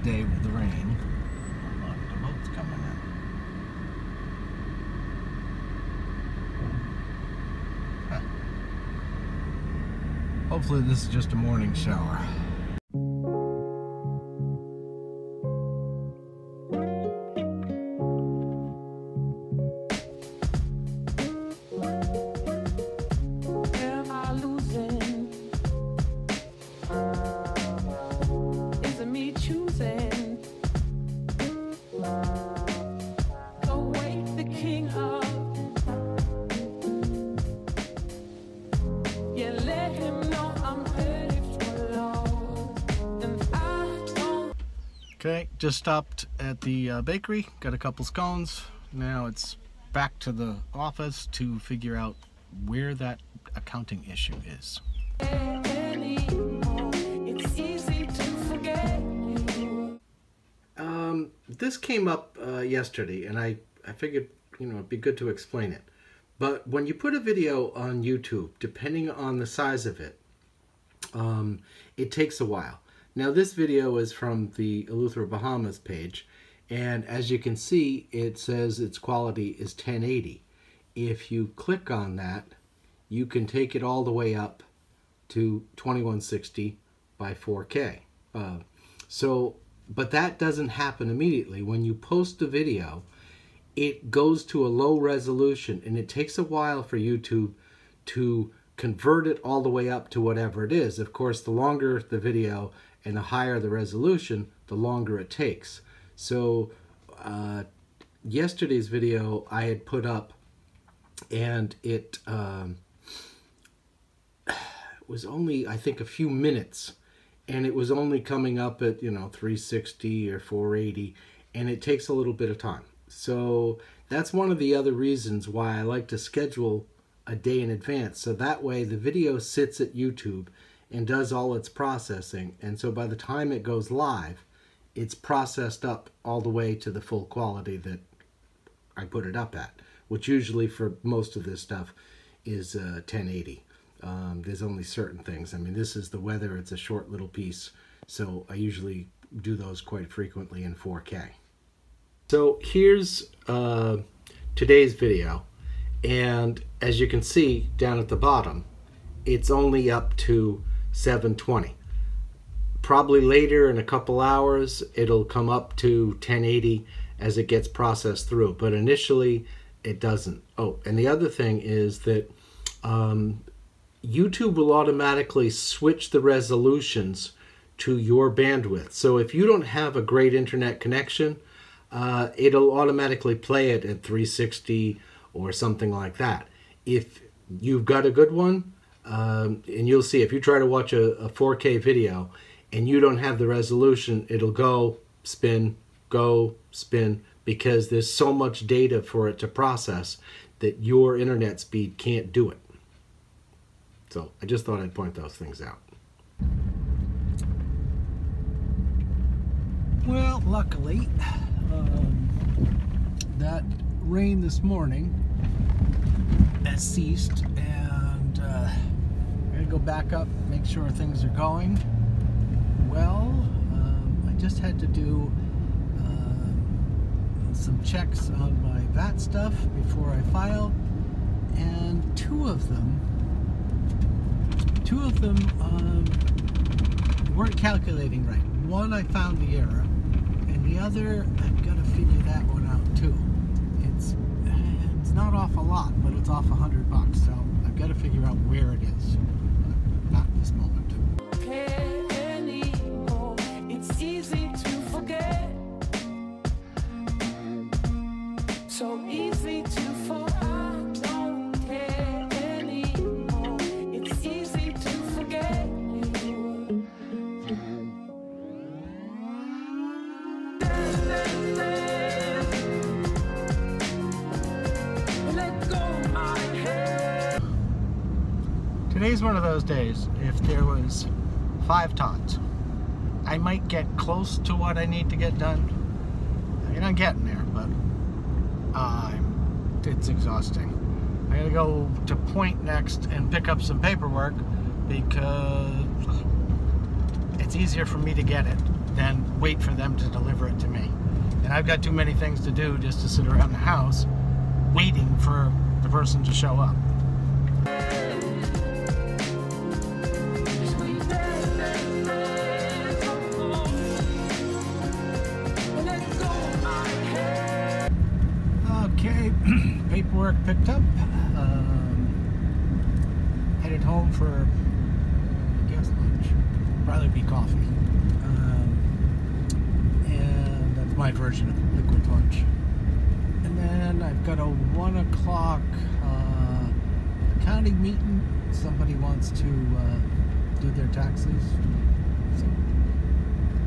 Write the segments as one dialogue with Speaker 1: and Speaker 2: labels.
Speaker 1: day with the rain. Look, the boat's coming in. Huh. Hopefully this is just a morning shower. Okay, just stopped at the bakery, got a couple scones. Now it's back to the office to figure out where that accounting issue is. This came up yesterday, and I figured, you know, it'd be good to explain it. But when you put a video on YouTube, depending on the size of it, it takes a while. Now this video is from the Eleuthera Bahamas page, and as you can see, it says its quality is 1080. If you click on that, you can take it all the way up to 2160 by 4K. But that doesn't happen immediately. When you post a video, it goes to a low resolution, and it takes a while for YouTube to convert it all the way up to whatever it is. Of course, the longer the video and the higher the resolution, the longer it takes. So yesterday's video I had put up, and it was only, I think, a few minutes, and it was only coming up at, you know, 360 or 480, and it takes a little bit of time. So that's one of the other reasons why I like to schedule a day in advance, so that way the video sits at YouTube and does all its processing, and so by the time it goes live, it's processed up all the way to the full quality that I put it up at, which usually for most of this stuff is 1080. There's only certain things. I mean, this is the weather, it's a short little piece, so I usually do those quite frequently in 4K. So here's today's video, and as you can see down at the bottom, it's only up to 720. Probably later in a couple hours it'll come up to 1080 as it gets processed through, but initially it doesn't. Oh, and the other thing is that YouTube will automatically switch the resolutions to your bandwidth. So if you don't have a great internet connection, it'll automatically play it at 360 or something like that. If you've got a good one, and you'll see if you try to watch a 4K video and you don't have the resolution, it'll go spin, because there's so much data for it to process that your internet speed can't do it. So I just thought I'd point those things out. Well, luckily, that rain this morning has ceased, and I'm going to go back up, make sure things are going well. I just had to do some checks on my VAT stuff before I filed, and two of them weren't calculating right. One, I found the error, and the other, I've got to figure that one out too. It's not off a lot, but it's off $100, so I've got to figure out where it is. Not at this moment. It's easy to forget. So easy to forget. Don't care anymore. It's easy to forget you. Let go my head. Today's one of those days. If there was 5 tons, I might get close to what I need to get done. I mean, I'm getting there, but it's exhausting. I gotta go to Point next and pick up some paperwork because it's easier for me to get it than wait for them to deliver it to me. And I've got too many things to do just to sit around the house waiting for the person to show up. Okay, paperwork picked up. Headed home for, I guess, lunch. Probably be coffee. And that's my version of liquid lunch. And then I've got a 1 o'clock accounting meeting. Somebody wants to do their taxes. So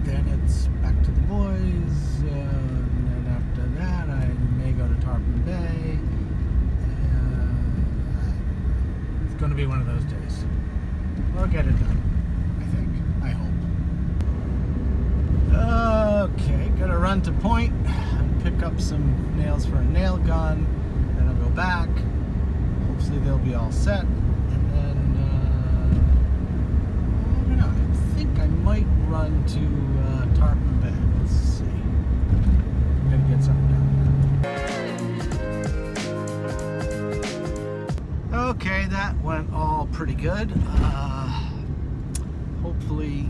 Speaker 1: then it's back to the boys. And then after that, I may go to Tarpon Bay. It's going to be one of those days. We'll get it done, I think. I hope. Okay, gotta run to Point and pick up some nails for a nail gun. Then I'll go back. Hopefully they'll be all set. And then, I don't know, I think I might run to Tarpon Bay. Let's see. I'm gonna get something down there. Okay, that went all pretty good. Hopefully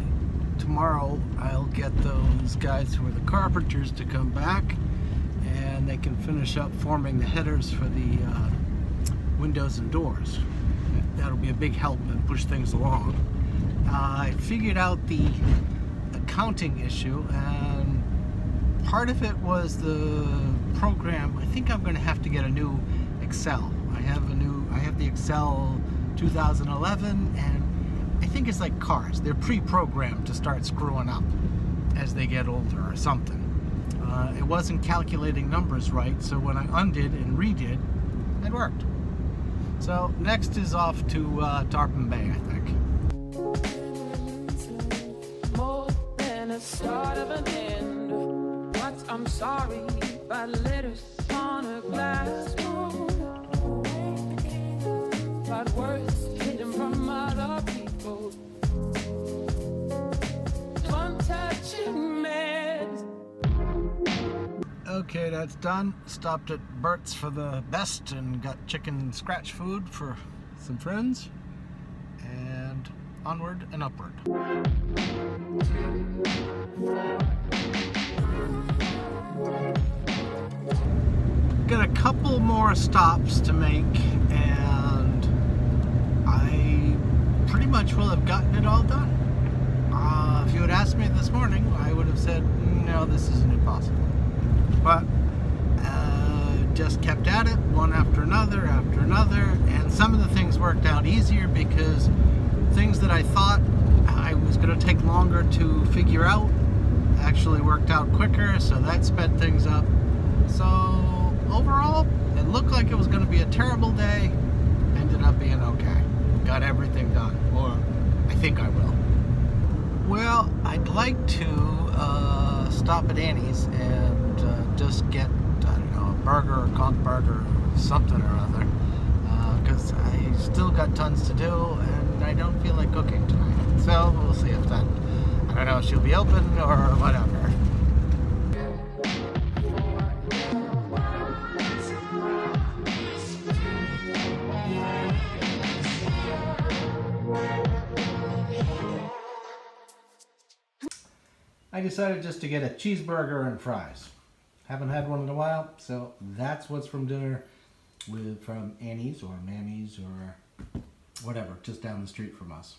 Speaker 1: tomorrow I'll get those guys who are the carpenters to come back and they can finish up forming the headers for the windows and doors. That'll be a big help and push things along. I figured out the accounting issue, and part of it was the program. I think I'm going to have to get a new Excel. I have the Excel 2011, and I think it's like cars. They're pre-programmed to start screwing up as they get older or something. It wasn't calculating numbers right, so when I undid and redid, it worked. So next is off to Tarpon Bay, I think. More than a start of an end. What I'm sorry, but letters on a glass wall. But words hidden from other people. Untouching meds. Okay, that's done. Stopped at Bert's for the best and got chicken scratch food for some friends. And onward and upward. Got a couple more stops to make, and I pretty much will have gotten it all done. If you had asked me this morning, I would have said, no, this isn't impossible. But just kept at it, one after another, and some of the things worked out easier because things that I thought I was going to take longer to figure out actually worked out quicker, so that sped things up. So overall, it looked like it was going to be a terrible day. Ended up being okay. Got everything done, or I think I will. Well, I'd like to stop at Annie's and just get, I don't know, a burger or conch burger or something or other, because I still got tons to do and I don't feel like cooking tonight. So we'll see if that, I don't know if she'll be open or whatever. I decided just to get a cheeseburger and fries. Haven't had one in a while, so that's what's from dinner from Annie's or Mammy's or whatever, just down the street from us.